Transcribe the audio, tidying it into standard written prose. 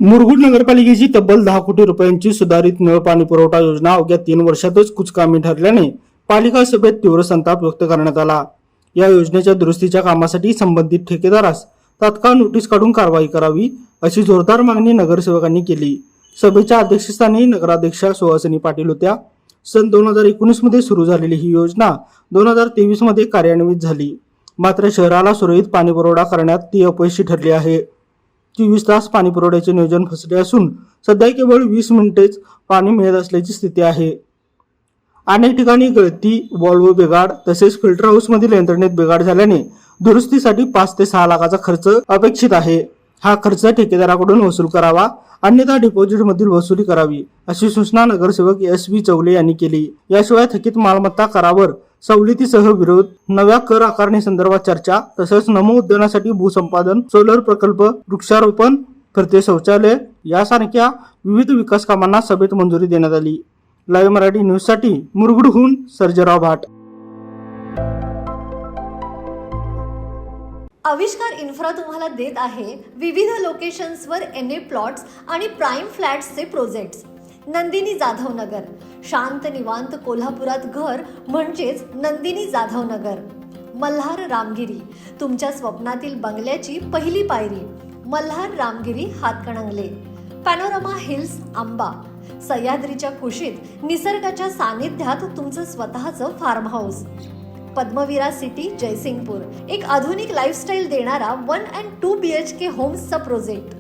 मुरगुड नगरपालिकेची तब्बल 10 कोटी रुपयांची सुधारित नळ पाणी पुरवठा योजना अवघ्या 3 वर्षातच कुचकामी ठरल्याने पालिका सभेत तीव्र संताप व्यक्त करण्यात आला। या योजनेच्या दुरुस्तीच्या कामासाठी संबंधित ठेकेदारास तात्काळ नोटीस काढून कारवाई करावी अशी जोरदार मागणी नगरसेवकांनी केली। सभेच्या अध्यक्षस्थानी नगराध्यक्षा सुहासिनी पाटील होत्या। सन 2019 मध्ये सुरू झालेली ही योजना 2023 मध्ये कार्यान्वित झाली, मात्र शहराला सुरळीत पाणी पुरवठा करण्यात ती अपयशी ठरली आहे। 24 तास पाणी पुरवठ्याचे नियोजन फसले असून सध्या केवळ 20 मिनिटेच पाणी मिळत असल्याची स्थिती आहे। अनेक ठिकाणी गळती, वॉल्व्ह बिघाड तसेच फिल्टर हाऊस मधील यंत्रणेत बिघाड झाल्याने दुरुस्तीसाठी 5 ते 6 लाखाचा खर्च अपेक्षित आहे। हा खर्च ठेकेदाराकडून वसूल करावा, अन्यथा डिपॉझिट मधील वसुली करावी अशी सूचना नगरसेवक SV चौले यांनी केली। याशिवाय थकीत मालमत्ता करावर सवलतीसह विरोध, नव्या कर आकारणी संदर्भात चर्चा तसेच नमो उद्यानासाठी भूसंपादन, सोलर प्रकल्प, वृक्षारोपण, फिरते शौचालय यासारख्या विविध विकास कामांना सभेत मंजुरी देण्यात आली। लाईव्ह मराठी न्यूज साठी मुरगुडहून सर्जेराव भाट। आविष्कार इन्फ्रा तुम्हाला देत आहे विविध लोकेशन्सवर NA प्लॉट्स आणि प्राइम फ्लॅट्सचे प्रोजेक्ट्स। नंदिनी जाधव नगर, शांत निवांत कोल्हापुरात घर म्हणजेच नंदिनी जाधव नगर। मल्हार रामगिरी, तुमच्या स्वप्नातील बंगल्याची पहिली पायरी। मल्हार रामगिरी हातकणंगले। पॅनोरामा हिल्स आंबा, सह्याद्रीच्या कुशीत निसर्गाच्या सानिध्यात तुमचं स्वतःचं farm house. Padmavira city Jaysingpur, एक आधुनिक लाईफस्टाईल देणारा 1 and 2 BHK होम्सचा प्रोजेक्ट।